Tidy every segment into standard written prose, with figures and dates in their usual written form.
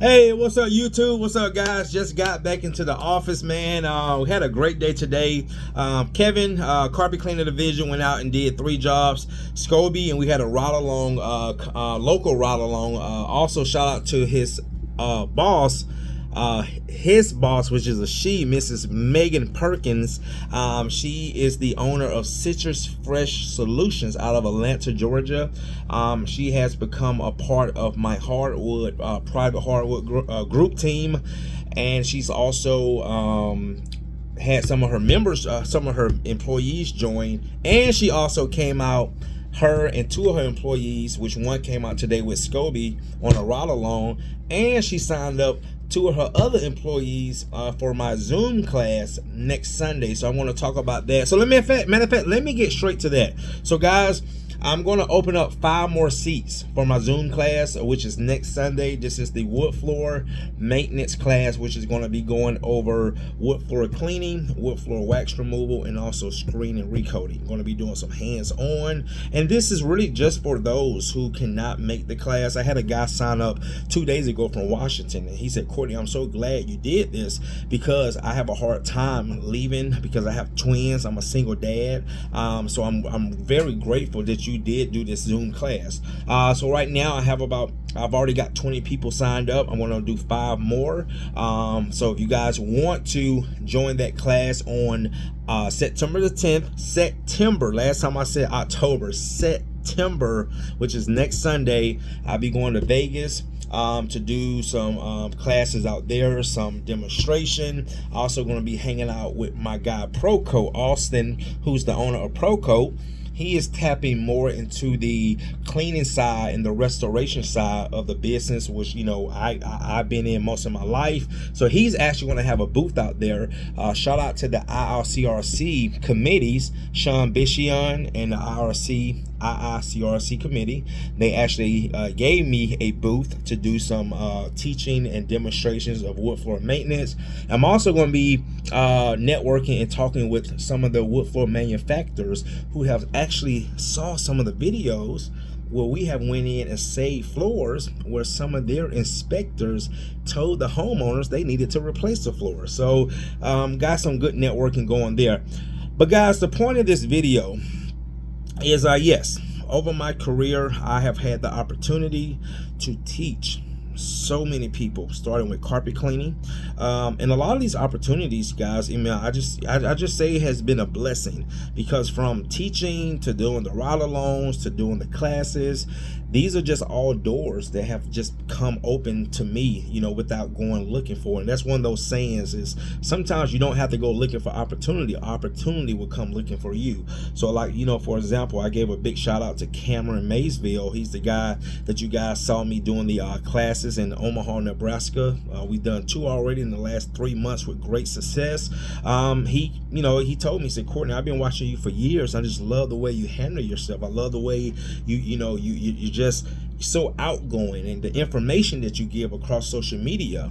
Hey, what's up, YouTube? What's up, guys? Just got back into the office, man. We had a great day today. Kevin, carpet cleaner division, went out and did 3 jobs. Scobie, and we had a ride along, local ride along. Also, shout out to his boss. His boss, which is a she, Mrs. Megan Perkins. She is the owner of Citrus Fresh Solutions out of Atlanta, Georgia. She has become a part of my Hardwood, private Hardwood group team, and she's also had some of her members, some of her employees join, and she also came out, her and 2 of her employees, which one came out today with Scobie on a ride along, and she signed up 2 of her other employees for my Zoom class next Sunday. So I want to talk about that. So matter of fact, let me get straight to that. So guys, I'm going to open up 5 more seats for my Zoom class, which is next Sunday. This is the wood floor maintenance class, which is going to be going over wood floor cleaning, wood floor wax removal, and also screen and recoating. I'm going to be doing some hands-on, and this is really just for those who cannot make the class. I had a guy sign up 2 days ago from Washington, and he said, Courtney, I'm so glad you did this because I have a hard time leaving because I have twins. I'm a single dad, so I'm very grateful that you did do this Zoom class. So right now I've already got 20 people signed up. I'm going to do 5 more. So if you guys want to join that class on September the 10th, last time I said October, September, which is next Sunday, I'll be going to Vegas to do some classes out there, some demonstration. Also going to be hanging out with my guy Proco Austin, who's the owner of Proco. He is tapping more into the cleaning side and the restoration side of the business, which, you know, I've been in most of my life. So he's actually going to have a booth out there. Shout out to the IRCRC committees, Sean Bishion and the IRCRC committee. They actually gave me a booth to do some teaching and demonstrations of wood floor maintenance. I'm also going to be networking and talking with some of the wood floor manufacturers who have actually saw some of the videos where we have went in and saved floors where some of their inspectors told the homeowners they needed to replace the floor. So got some good networking going there. But guys, the point of this video is yes, over my career I have had the opportunity to teach so many people, starting with carpet cleaning, and a lot of these opportunities, guys, I mean, I just say it has been a blessing, because from teaching to doing the ride-alongs to doing the classes, these are just all doors that have just come open to me, you know, without going looking for it. And that's one of those sayings, is sometimes you don't have to go looking for opportunity will come looking for you. So, like, you know, for example, I gave a big shout out to Cameron Maysville. He's the guy that you guys saw me doing the classes in Omaha, Nebraska. We've done 2 already in the last 3 months with great success. He told me, he said, Courtney, I've been watching you for years. I just love the way you handle yourself. I love the way you just so outgoing, and the information that you give across social media.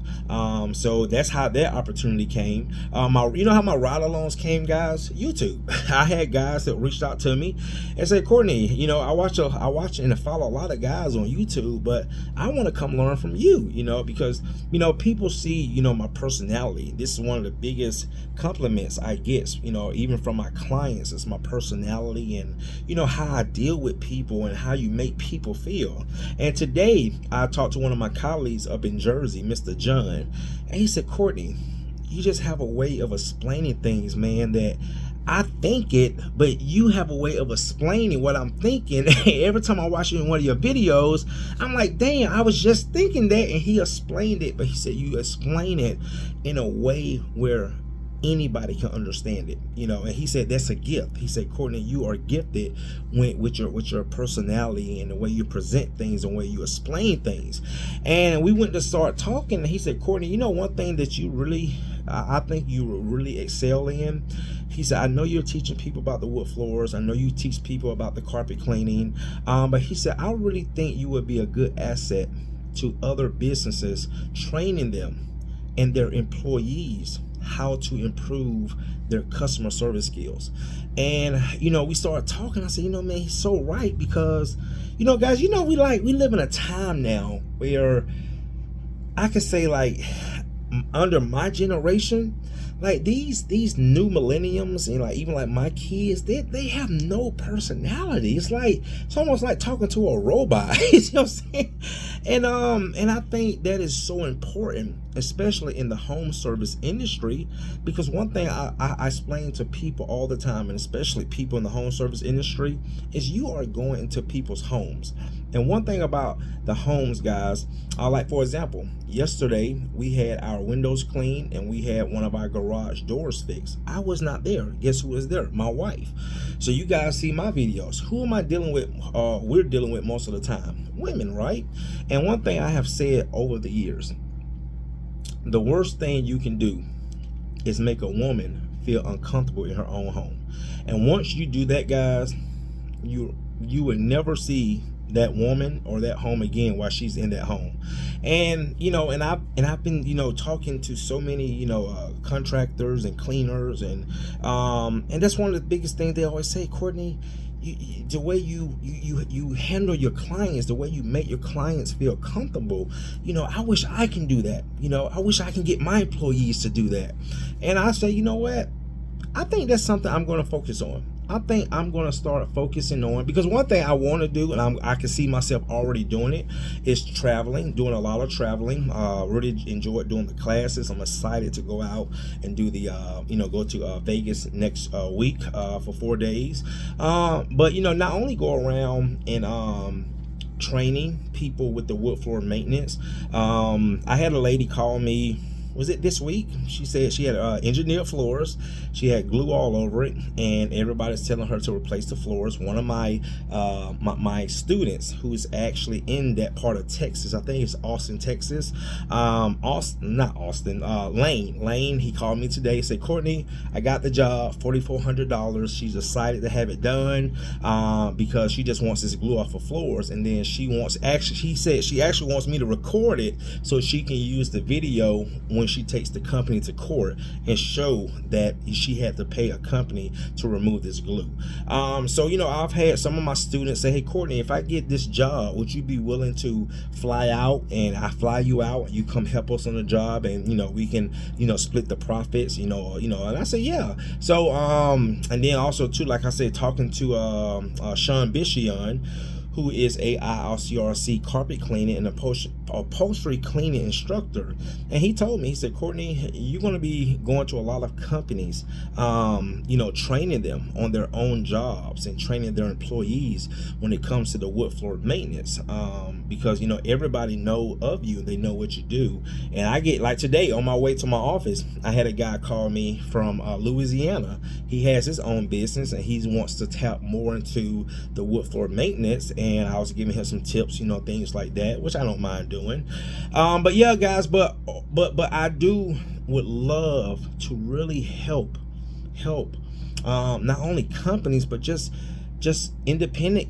So that's how that opportunity came. You know how my ride-alongs came, guys? YouTube. I had guys that reached out to me and said, Courtney, you know, I watch and follow a lot of guys on YouTube, but I want to come learn from you, you know, because, you know, people see, you know, my personality. This is one of the biggest compliments I get, you know, even from my clients. It's my personality and, you know, how I deal with people and how you make people feel. And today I talked to one of my colleagues up in Jersey, Mr. John, and he said, Courtney, you just have a way of explaining things, man, that I think it, but you have a way of explaining what I'm thinking. Every time I watch you in one of your videos, I'm like, damn, I was just thinking that. And he explained it, but he said, you explain it in a way where anybody can understand it, you know. And he said that's a gift. He said, Courtney, you are gifted with your personality and the way you present things and the way you explain things. And we went to start talking, and he said, Courtney, you know, one thing that you really, I think you really excel in. He said, I know you're teaching people about the wood floors. I know you teach people about the carpet cleaning. But he said, I really think you would be a good asset to other businesses, training them and their employees how to improve their customer service skills. And, you know, we started talking. I said, you know, man, he's so right, because, you know, guys, you know, we live in a time now where I could say like under my generation, like these new millenniums and like even like my kids, they have no personality. It's almost like talking to a robot. You know what I'm saying? And I think that is so important, especially in the home service industry, because one thing I explain to people all the time, and especially people in the home service industry, is you are going into people's homes. And one thing about the homes, guys, like for example, yesterday we had our windows cleaned and we had one of our garage doors fixed. I was not there. Guess who was there? My wife. So you guys see my videos. Who am I dealing with? We're dealing with most of the time. Women, right? And one thing I have said over the years, the worst thing you can do is make a woman feel uncomfortable in her own home. And once you do that, guys, you would never see that woman or that home again while she's in that home. And I've been talking to so many contractors and cleaners, and that's one of the biggest things they always say, Courtney, the way you handle your clients, the way you make your clients feel comfortable, I wish I can do that. I wish I can get my employees to do that. And I say, you know what, I think that's something I'm going to focus on. I think I'm going to start focusing on, because one thing I want to do, and I can see myself already doing it, is traveling, doing a lot of traveling. Really enjoyed doing the classes. I'm excited to go out and do the, go to Vegas next week for 4 days. But, not only go around and training people with the wood floor maintenance. I had a lady call me, was it this week? She said she had engineered floors. She had glue all over it, and everybody's telling her to replace the floors. One of my my students, who's actually in that part of Texas, I think it's Austin, Texas. Lane. He called me today, said, Courtney, I got the job, $4,400. She's excited to have it done because she just wants this glue off of floors, and then she said she actually wants me to record it so she can use the video when she takes the company to court and show that she had to pay a company to remove this glue. So I've had some of my students say, hey Courtney, if I get this job, would you be willing to fly out, and I fly you out and you come help us on the job, and we can split the profits, and I say yeah. So and then also too, like I said, talking to Sean Bishion, who is a IRCRC carpet cleaning and upholstery cleaning instructor. And he told me, he said, Courtney, you're going to be going to a lot of companies, training them on their own jobs and training their employees when it comes to the wood floor maintenance, because everybody know of you, they know what you do. And I get, like today on my way to my office, I had a guy call me from Louisiana. He has his own business and he wants to tap more into the wood floor maintenance, and I was giving him some tips, things like that, which I don't mind doing. But yeah, guys, but I would love to really help not only companies, but just independent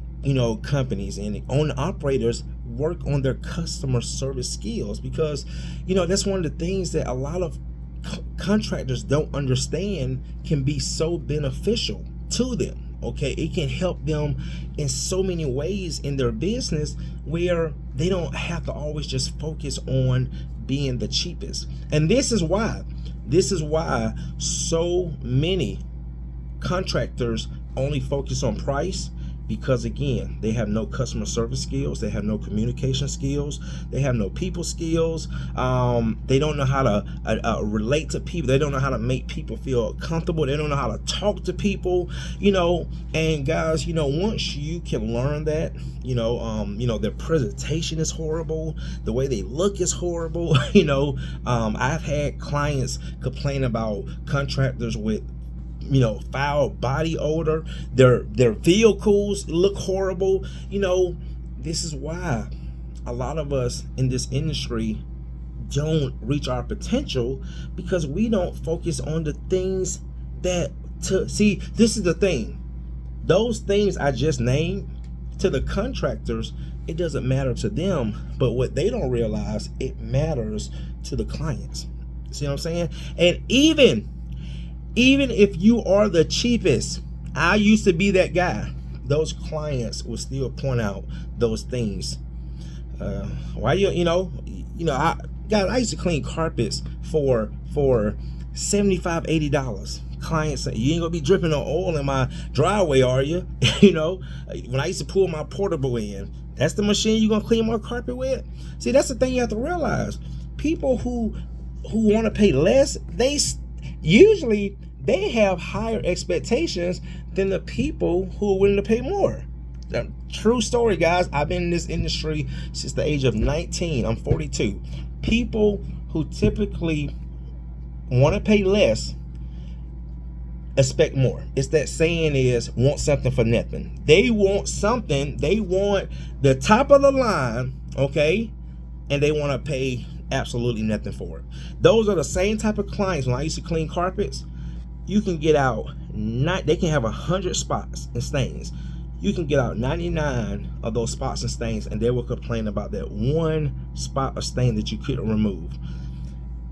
companies and owner operators work on their customer service skills, because that's one of the things that a lot of contractors don't understand can be so beneficial to them. Okay, it can help them in so many ways in their business, where they don't have to always just focus on being the cheapest. And this is why so many contractors only focus on price, because again, they have no customer service skills, they have no communication skills, they have no people skills, they don't know how to relate to people, they don't know how to make people feel comfortable, they don't know how to talk to people, and guys, once you can learn that, their presentation is horrible, the way they look is horrible. I've had clients complain about contractors with foul body odor, their vehicles look horrible. This is why a lot of us in this industry don't reach our potential, because we don't focus on the things see, this is the thing, those things I just named, to the contractors, it doesn't matter to them, but what they don't realize, it matters to the clients. See what I'm saying? And even if you are the cheapest, I used to be that guy, those clients will still point out those things. Guys, I used to clean carpets for $75, $80. Clients say, you ain't gonna be dripping no oil in my driveway, are you? You know, when I used to pull my portable in, that's the machine you gonna clean my carpet with? See, that's the thing you have to realize. People who want to pay less, they have higher expectations than the people who are willing to pay more. True story, guys. I've been in this industry since the age of 19. I'm 42. People who typically want to pay less expect more. It's that saying is, want something for nothing. They want something. They want the top of the line, okay? And they want to pay absolutely nothing for it. Those are the same type of clients. When I used to clean carpets, you can get out, they can have 100 spots and stains. You can get out 99 of those spots and stains, and they will complain about that one spot or stain that you couldn't remove.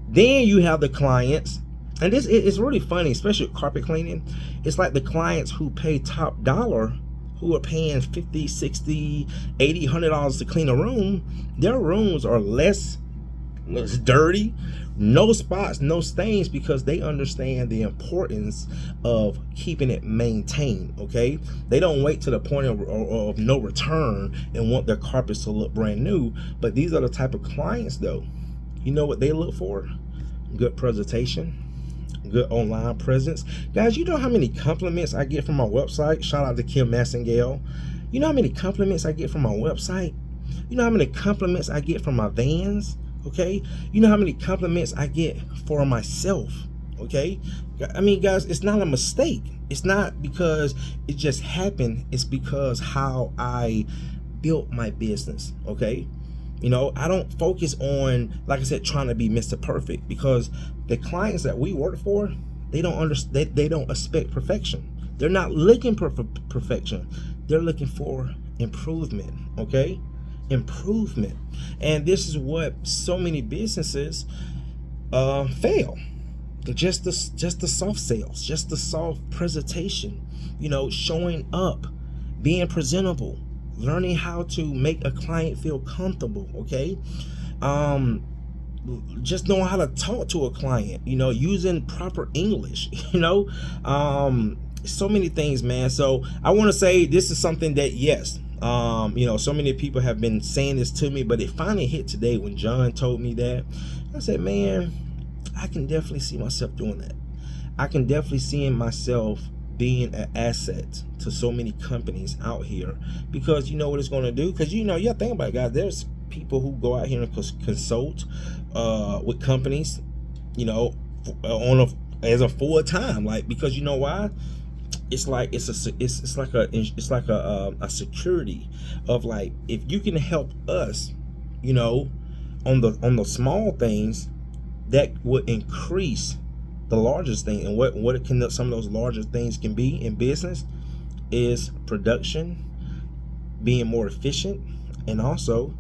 Then you have the clients, and this is really funny, especially with carpet cleaning. It's like the clients who pay top dollar, who are paying $50, $60, $80, $100 to clean a room. Their rooms are less dirty, no spots, no stains, because they understand the importance of keeping it maintained. Okay, they don't wait to the point of no return and want their carpets to look brand new. But these are the type of clients, though, you know what they look for? Good presentation, good online presence. Guys, you know how many compliments I get from my website? Shout out to Kim Massengale. You know how many compliments I get from my website? You know how many compliments I get from my vans? Okay, you know how many compliments I get for myself? Okay, I mean, guys, it's not a mistake. It's not because it just happened. It's because how I built my business. Okay, you know, I don't focus on, like I said, trying to be Mr. Perfect, because the clients that we work for, they don't understand. They don't expect perfection. They're not looking for perfection. They're looking for improvement. Okay, improvement. And this is what so many businesses fail. Just the soft sales, just the soft presentation, you know, showing up, being presentable, learning how to make a client feel comfortable. Okay, just knowing how to talk to a client, you know, using proper English, you know, so many things, man. So I want to say this is something that, yes, you know, so many people have been saying this to me, but it finally hit today when John told me that. I said, man, I can definitely see myself doing that. I can definitely see myself being an asset to so many companies out here, because you know what it's going to do? Because, you know, you think about it, guys, there's people who go out here and consult with companies, you know, as a full time, like, because you know why? It's like it's like a security of, like, if you can help us, you know, on the small things, that would increase the largest thing. And what some of those larger things can be in business is production, being more efficient, and also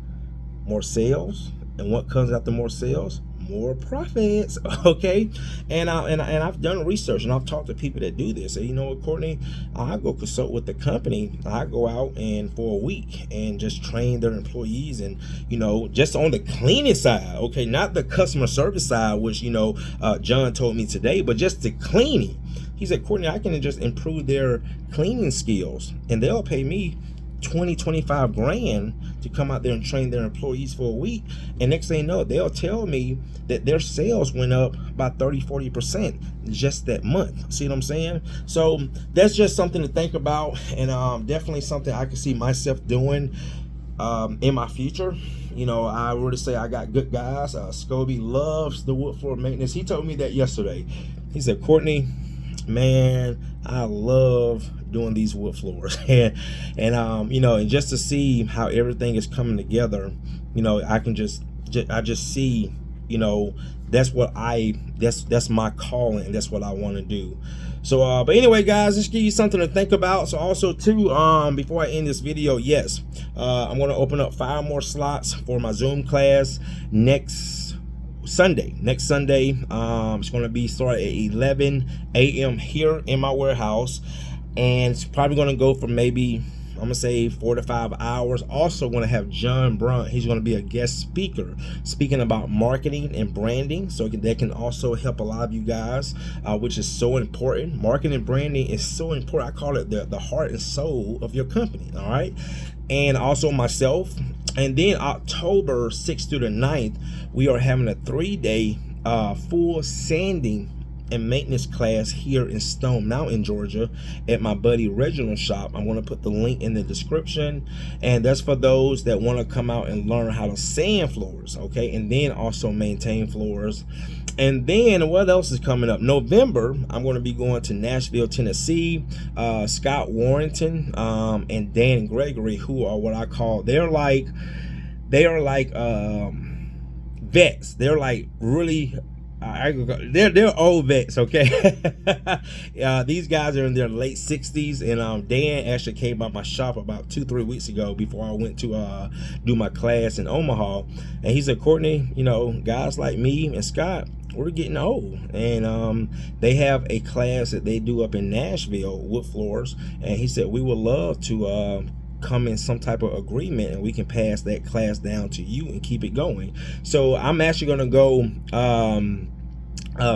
more sales. And what comes after more sales? More profits. Okay, and I've done research, and I've talked to people that do this. So, you know what, Courtney, I go consult with the company. I go out and for a week and just train their employees, and, you know, just on the cleaning side. Okay, not the customer service side, which, you know, John told me today, but just the cleaning. He said, Courtney, I can just improve their cleaning skills, and they'll pay me 20-25 grand to come out there and train their employees for a week. And next thing you know, they'll tell me that their sales went up by 30-40% just that month. See what I'm saying? So that's just something to think about, and definitely something I can see myself doing in my future. You know, I really say I got good guys. Scobie loves the wood floor maintenance. He told me that yesterday. He said, Courtney, man, I love doing these wood floors. and you know, and just to see how everything is coming together, you know, I just see, you know, that's my calling. That's what I want to do. So but anyway, guys, let's give you something to think about. So also too, before I end this video, yes, I'm going to open up 5 more slots for my Zoom class next Sunday. It's going to be started at 11 a.m. here in my warehouse, and it's probably going to go for maybe I'm gonna say 4 to 5 hours. Also going to have John Brunt. He's going to be a guest speaker speaking about marketing and branding, so that can also help a lot of you guys, which is so important. Marketing and branding is so important. I call it the heart and soul of your company. All right. And also myself. And then October 6th through the 9th, we are having a 3-day full sanding and maintenance class here in Stone Mountain, Georgia, at my buddy Reginald's shop. I'm going to put the link in the description, and that's for those that want to come out and learn how to sand floors, okay, and then also maintain floors. And then what else is coming up? November, I'm going to be going to Nashville, Tennessee. Scott Warrington and Dan Gregory, who are what I call, they are like vets. They're like really they're old vets, okay. These guys are in their late 60s, and Dan actually came by my shop about 2-3 weeks ago before I went to do my class in Omaha, and he said, Courtney, you know, guys like me and Scott, we're getting old, and they have a class that they do up in Nashville, wood floors, and he said we would love to come in some type of agreement, and we can pass that class down to you and keep it going. So I'm actually going to go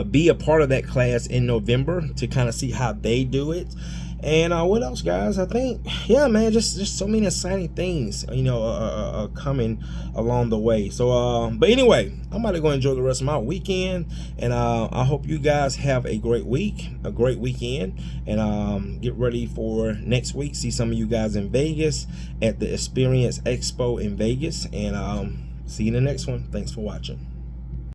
be a part of that class in November to kind of see how they do it. And what else, guys? I think, yeah, man, just so many exciting things, you know, coming along the way. So, but anyway, I'm about to go enjoy the rest of my weekend, and I hope you guys have a great week, a great weekend, and get ready for next week. See some of you guys in Vegas at the Experience Expo in Vegas, and see you in the next one. Thanks for watching.